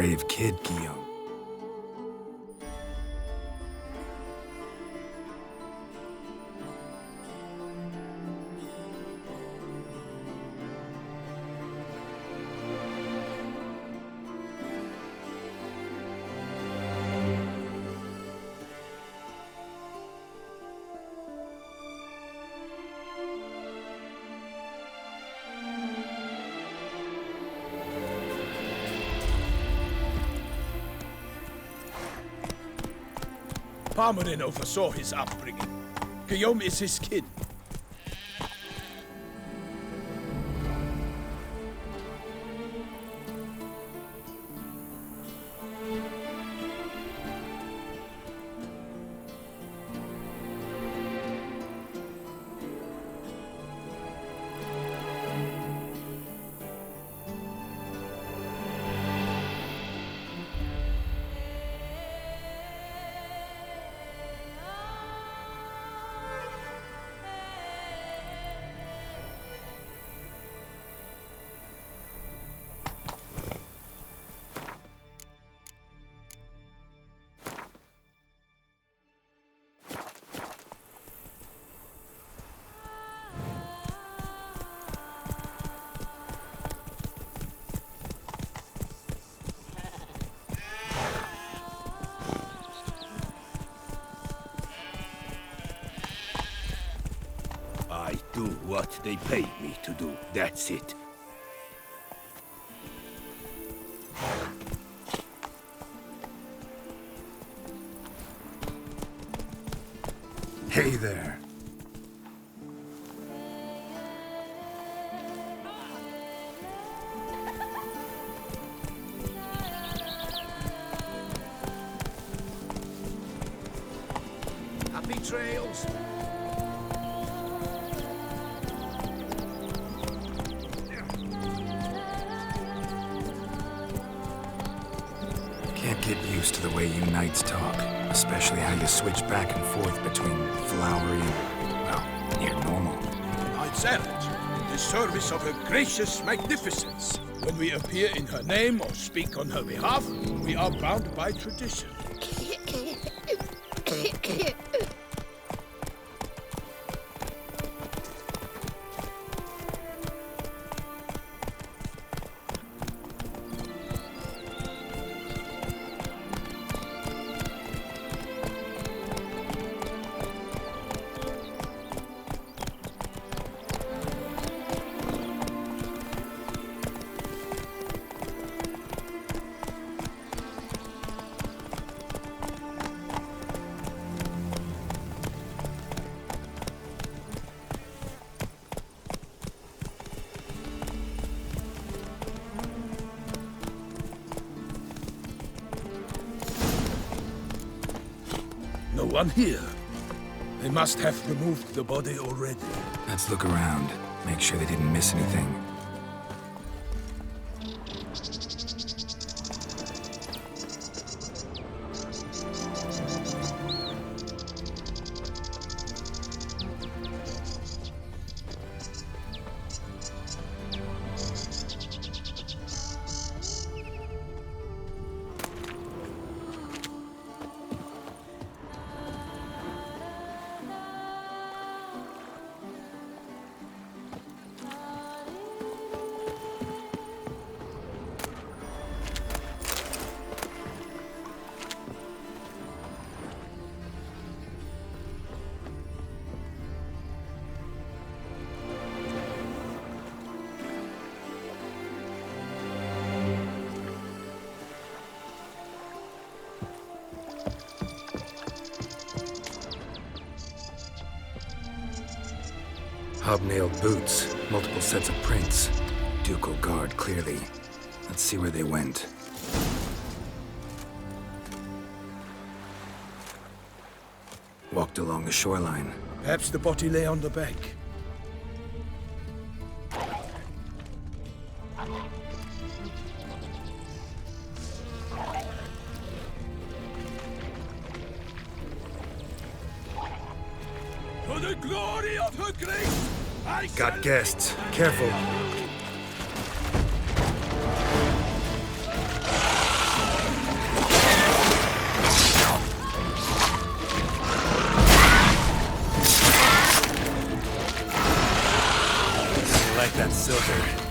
brave kid, Guillaume. Parmarin oversaw his upbringing. Guillaume is his kid. I do what they paid me to do, that's it. Hey there. Happy trails. Can't get used to the way you knights talk, especially how you switch back and forth between flowery and, well, near normal. Knights errant, the service of her gracious magnificence. When we appear in her name or speak on her behalf, we are bound by tradition. No one here. They must have removed the body already. Let's look around, make sure they didn't miss anything. Hobnailed boots, multiple sets of prints. Ducal guard, clearly. Let's see where they went. Walked along the shoreline. Perhaps the body lay on the bank. For the glory of her grace, I Got guests. Careful. like that silver.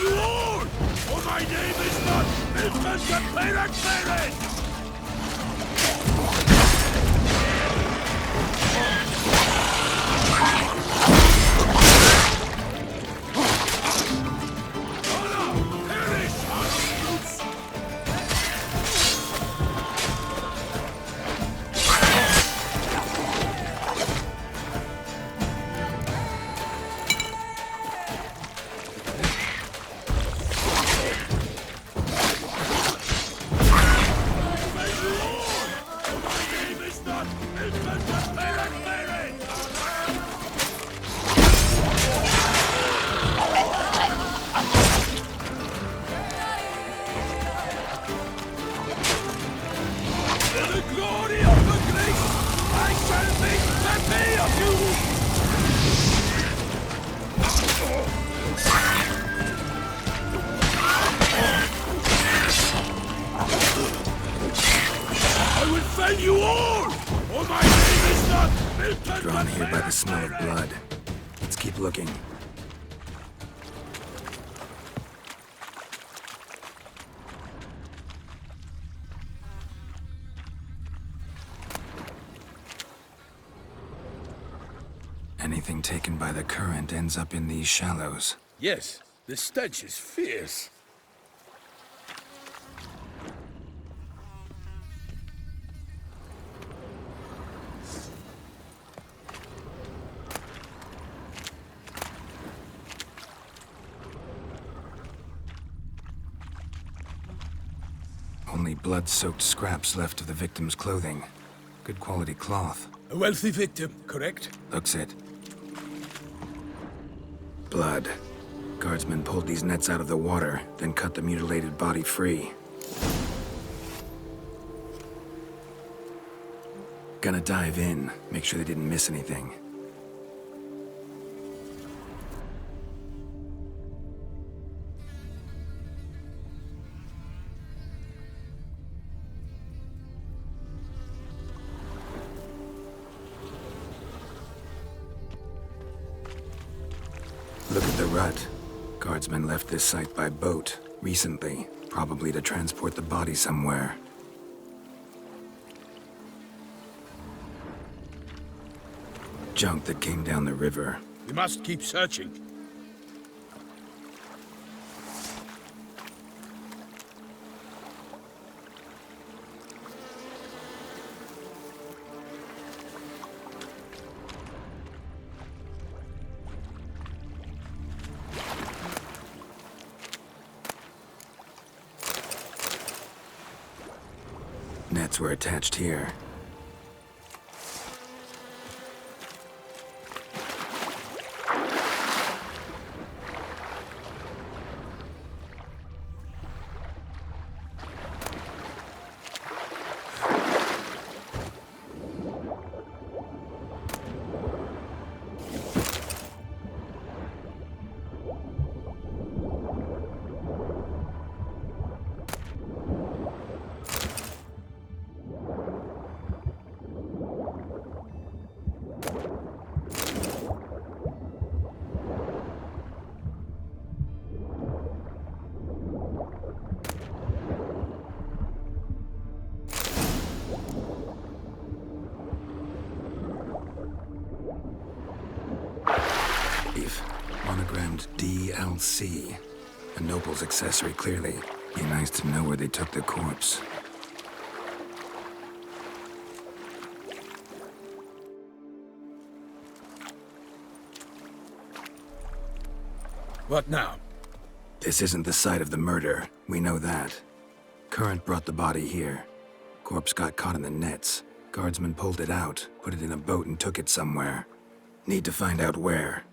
You all! For my name is not Milton the Pirate Pirate! You all! Or my name is not Milton. Drawn here by the smell of blood. Let's keep looking. Anything taken by the current ends up in these shallows. Yes, the stench is fierce. Only blood-soaked scraps left of the victim's clothing. Good quality cloth. A wealthy victim, correct? Looks it. Blood. Guardsmen pulled these nets out of the water, then cut the mutilated body free. Gonna dive in, make sure they didn't miss anything. Look at the rut. Guardsmen left this site by boat recently. Probably to transport the body somewhere. Junk that came down the river. We must keep searching. Nets were attached here. Monogrammed DLC. A noble's accessory, clearly. Be nice to know where they took the corpse. What now? This isn't the site of the murder. We know that. Current brought the body here. Corpse got caught in the nets. Guardsmen pulled it out, put it in a boat and took it somewhere. Need to find out where.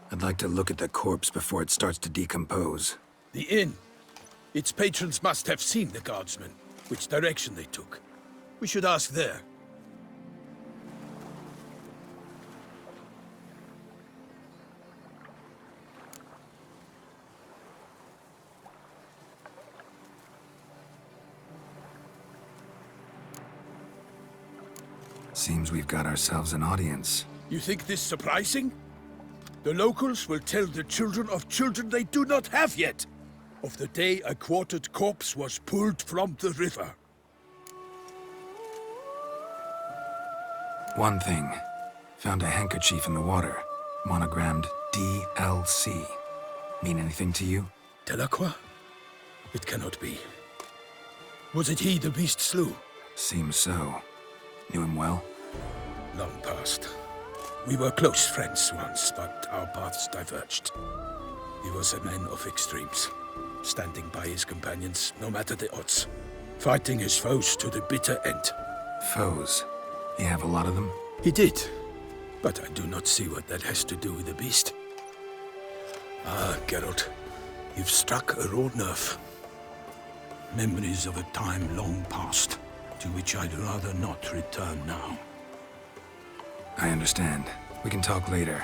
I'd like to look at the corpse before it starts to decompose. The inn. Its patrons must have seen the guardsmen, which direction they took. We should ask there. Seems we've got ourselves an audience. You think this surprising? The locals will tell the children of children they do not have yet, of the day a quartered corpse was pulled from the river. One thing. Found a handkerchief in the water. Monogrammed DLC. Mean anything to you? Delacroix? It cannot be. Was it he the beast slew? Seems so. Knew him well? Long past. We were close friends once, but our paths diverged. He was a man of extremes, standing by his companions no matter the odds, fighting his foes to the bitter end. Foes? You have a lot of them? He did, but I do not see what that has to do with the beast. Ah, Geralt, you've struck a raw nerve. Memories of a time long past, to which I'd rather not return now. I understand. We can talk later.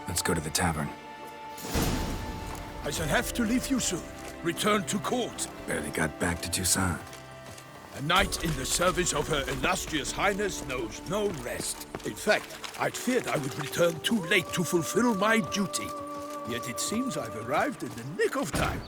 Let's go to the tavern. I shall have to leave you soon. Return to court. Barely got back to Toussaint. A knight in the service of Her Illustrious Highness knows no rest. In fact, I'd feared I would return too late to fulfill my duty. Yet it seems I've arrived in the nick of time.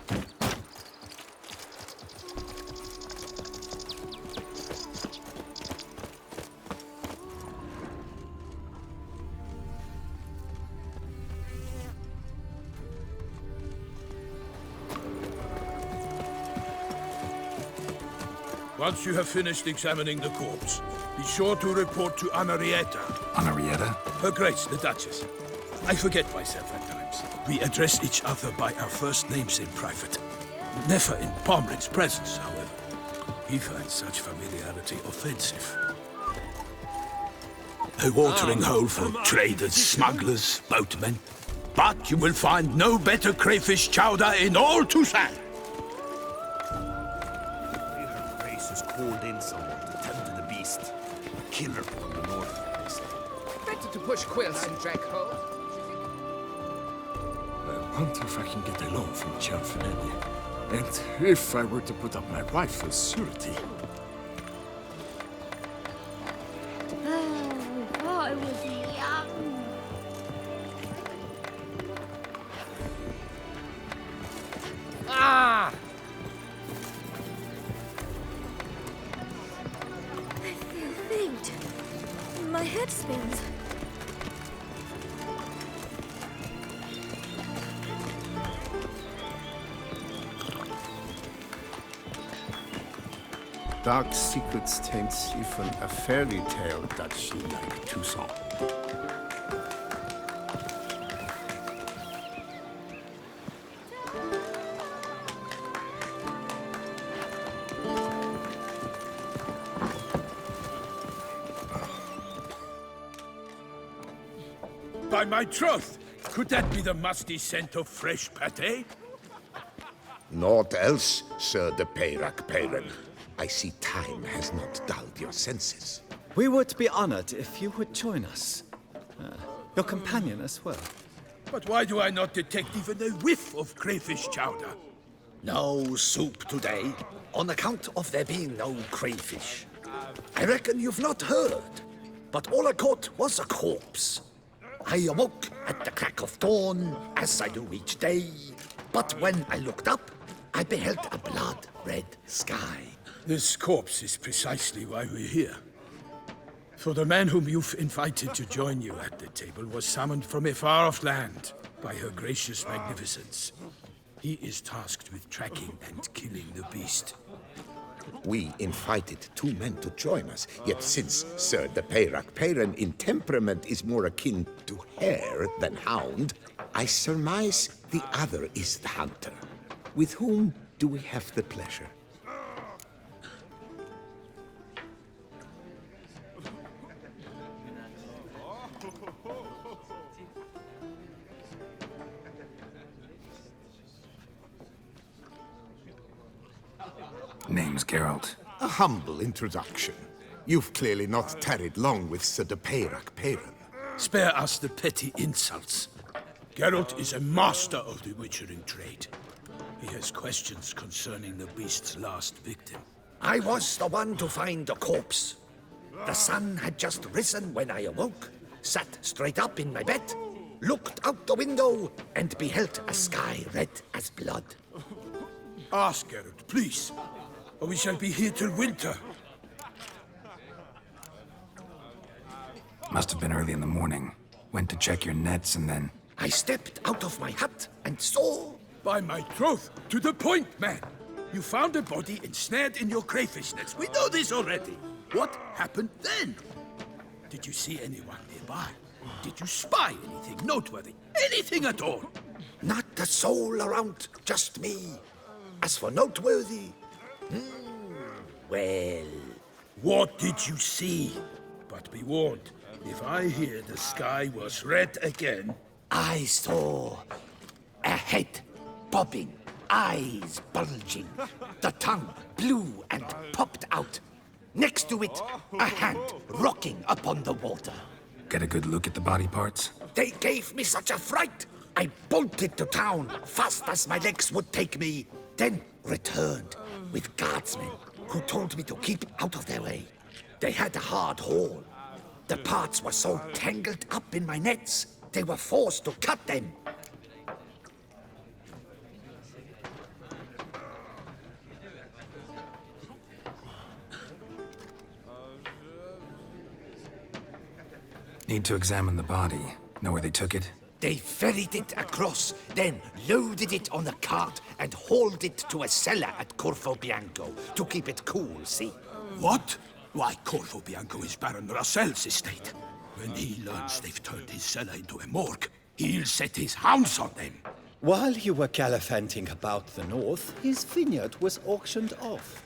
Once you have finished examining the corpse, be sure to report to Anarietta. Anarietta? Her Grace, the Duchess. I forget myself at times. We address each other by our first names in private. Never in Pomrin's presence, however. He finds such familiarity offensive. A watering hole for traders, smugglers, boatmen. But you will find no better crayfish chowder in all Toussaint. Called in someone to tend to the beast. A killer from the north, they say. Better to push quills and drag holes. I wonder if I can get a loan from Cianfinelli. And if I were to put up my wife as surety. Oh, I was young. Ah! head spins. Dark secrets taints even a fairy tale that she like to song. By my troth, could that be the musty scent of fresh pâté? Naught else, Sir de Peyrac Peyran. I see time has not dulled your senses. We would be honored if you would join us. Your companion as well. But why do I not detect even a whiff of crayfish chowder? No soup today, on account of there being no crayfish. I reckon you've not heard, but all I caught was a corpse. I awoke at the crack of dawn, as I do each day, but when I looked up, I beheld a blood-red sky. This corpse is precisely why we're here. For the man whom you've invited to join you at the table was summoned from a far-off land by her gracious magnificence. He is tasked with tracking and killing the beast. We invited 2 men to join us, yet since Sir de Peyrac Peyran in temperament is more akin to hare than hound, I surmise the other is the hunter. With whom do we have the pleasure? Name's Geralt. A humble introduction. You've clearly not tarried long with Sir de Peyrac Peyran. Spare us the petty insults. Geralt is a master of the witchering trade. He has questions concerning the beast's last victim. I was the one to find the corpse. The sun had just risen when I awoke, sat straight up in my bed, looked out the window, and beheld a sky red as blood. Ask Geralt, please, or we shall be here till winter. Must have been early in the morning. Went to check your nets and then... I stepped out of my hut and saw... By my troth, to the point, man. You found a body ensnared in your crayfish nets. We know this already. What happened then? Did you see anyone nearby? Did you spy anything noteworthy? Anything at all? Not a soul around, just me. As for noteworthy... well... What did you see? But be warned, if I hear the sky was red again... I saw a head bobbing, eyes bulging, the tongue blue and popped out. Next to it, a hand rocking upon the water. Get a good look at the body parts? They gave me such a fright. I bolted to town fast as my legs would take me, then returned with guardsmen who told me to keep out of their way. They had a hard haul. The parts were so tangled up in my nets, they were forced to cut them. Need to examine the body. Know where they took it? They ferried it across, then loaded it on a cart and hauled it to a cellar at Corvo Bianco to keep it cool, see? What? Why, Corvo Bianco is Baron Rossel's estate. When he learns they've turned his cellar into a morgue, he'll set his hounds on them. While you were gallivanting about the north, his vineyard was auctioned off.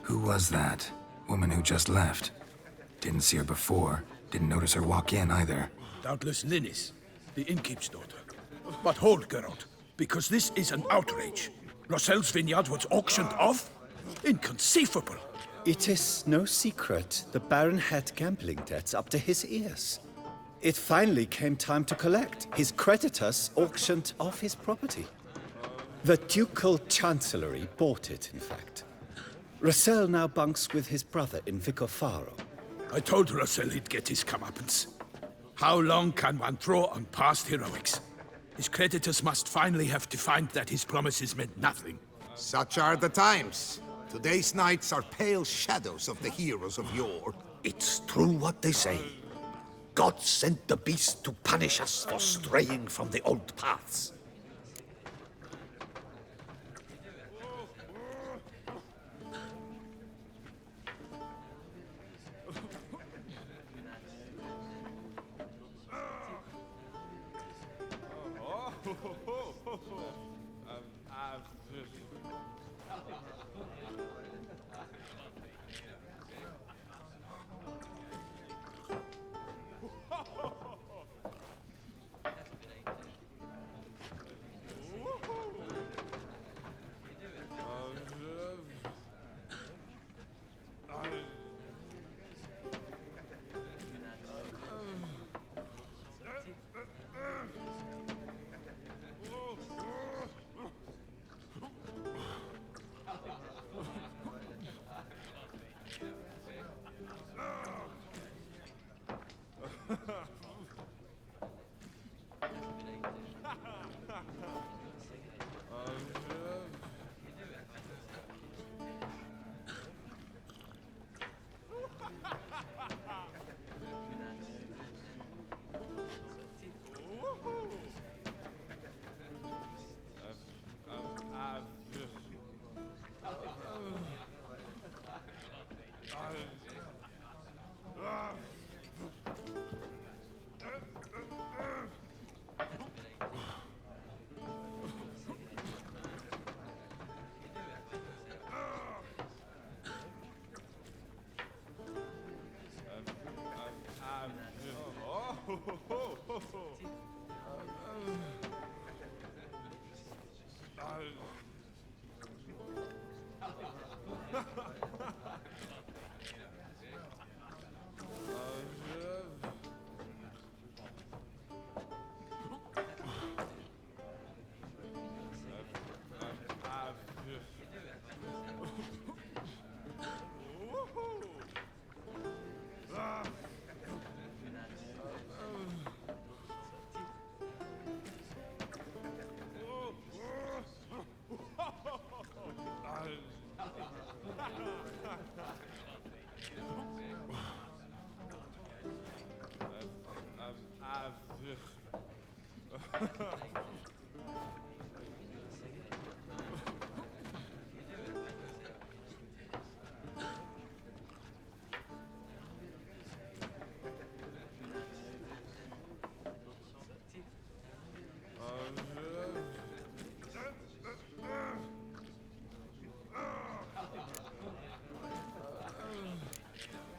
Who was that? Woman who just left. Didn't see her before. Didn't notice her walk in either. Doubtless Linnis, the innkeep's daughter. But hold, Geralt, because this is an outrage. Rossel's vineyard was auctioned off? Inconceivable. It is no secret the Baron had gambling debts up to his ears. It finally came time to collect. His creditors auctioned off his property. The Ducal Chancellery bought it, in fact. Rossel now bunks with his brother in Vicofaro. I told Rossel he'd get his comeuppance. How long can one throw on past heroics? His creditors must finally have to find that his promises meant nothing. Such are the times. Today's knights are pale shadows of the heroes of yore. It's true what they say. God sent the beast to punish us for straying from the old paths.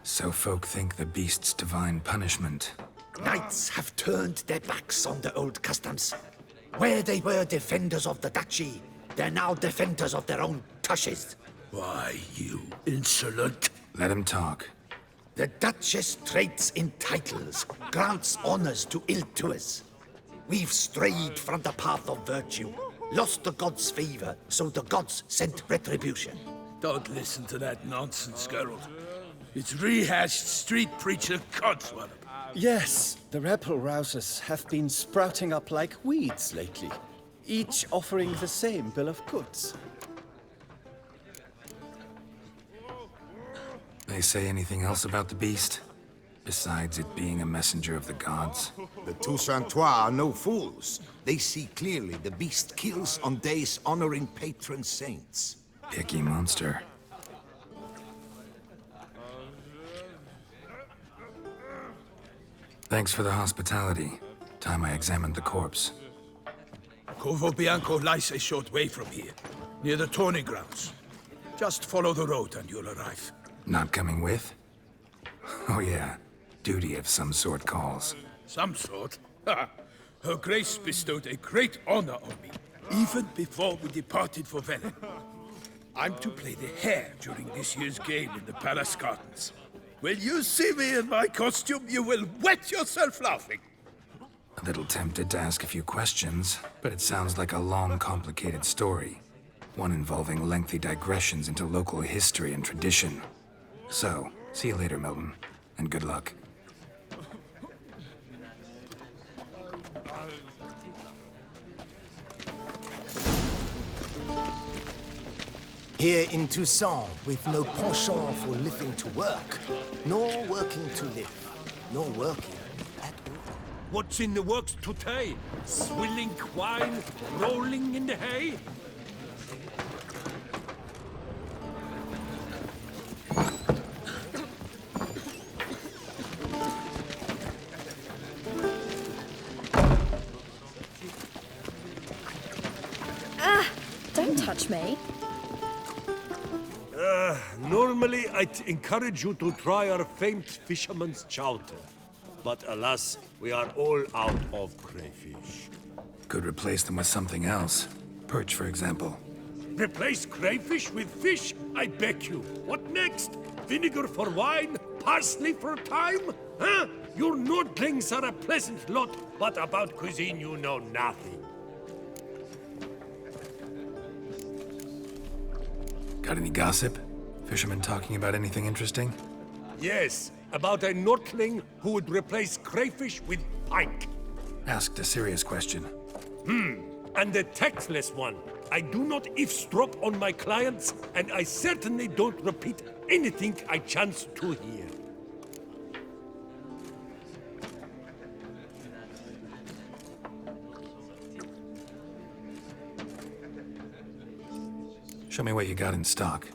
So folk think the beast's divine punishment. Knights have turned their backs on the old customs. Where they were defenders of the duchy, they're now defenders of their own tushes. Why, you insolent... Let him talk. The Duchess trades in titles, grants honors to ill-doers. We've strayed from the path of virtue, lost the gods' favor, so the gods sent retribution. Don't listen to that nonsense, Geralt. It's rehashed street preacher codswallop. Yes, the rebel rousers have been sprouting up like weeds lately, each offering the same bill of goods. They say anything else about the beast? Besides it being a messenger of the gods? The Toussaintois are no fools. They see clearly the beast kills on days honoring patron saints. Picky monster. Thanks for the hospitality. Time I examined the corpse. Corvo Bianco lies a short way from here, near the tourney grounds. Just follow the road and you'll arrive. Not coming with? Oh yeah, duty of some sort calls. Some sort? Ha! Her Grace bestowed a great honor on me, even before we departed for Velen. I'm to play the hare during this year's game in the palace gardens. When you see me in my costume, you will wet yourself laughing. A little tempted to ask a few questions, but it sounds like a long, complicated story. One involving lengthy digressions into local history and tradition. So, see you later, Milton, and good luck. Here in Toussaint, with no penchant for living to work, nor working to live, nor working at all. What's in the works today? Swilling wine, rolling in the hay? Don't touch me. Normally, I'd encourage you to try our famed fisherman's chowder. But alas, we are all out of crayfish. Could replace them with something else. Perch, for example. Replace crayfish with fish? I beg you. What next? Vinegar for wine? Parsley for thyme? Huh? Your Nordlings are a pleasant lot, but about cuisine you know nothing. Got any gossip? Fishermen talking about anything interesting? Yes, about a Nordling who would replace crayfish with pike. Asked a serious question. And a tactless one. I do not eavesdrop on my clients, and I certainly don't repeat anything I chance to hear. Show me what you got in stock.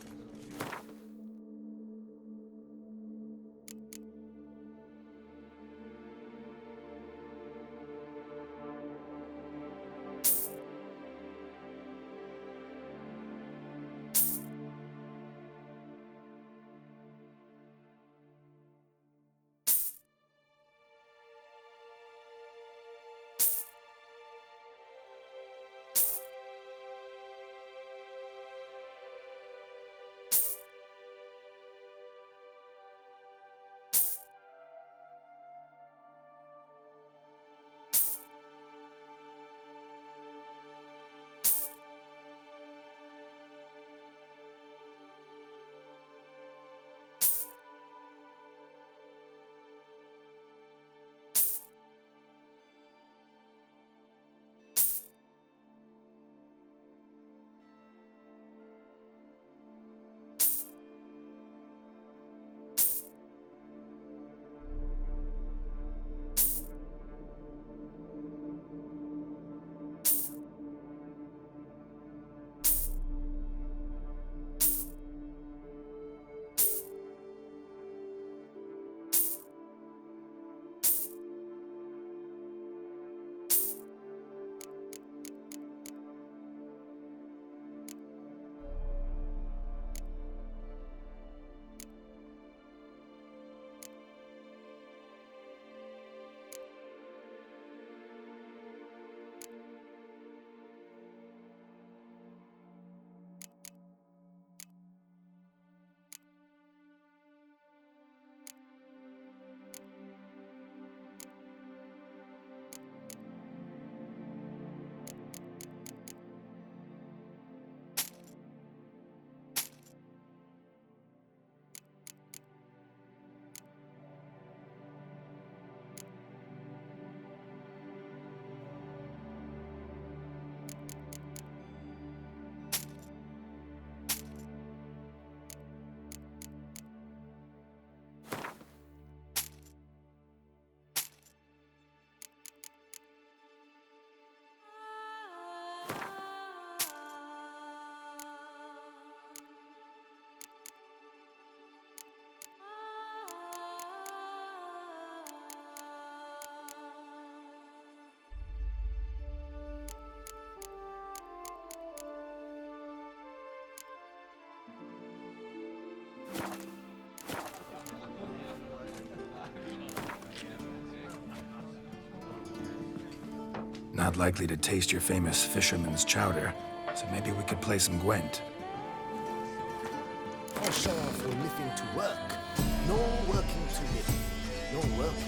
Not likely to taste your famous fisherman's chowder, so maybe we could play some Gwent. Penchant for living to work, nor working to live, nor working.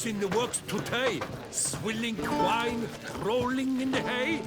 in the works today. Swilling wine, rolling in the hay.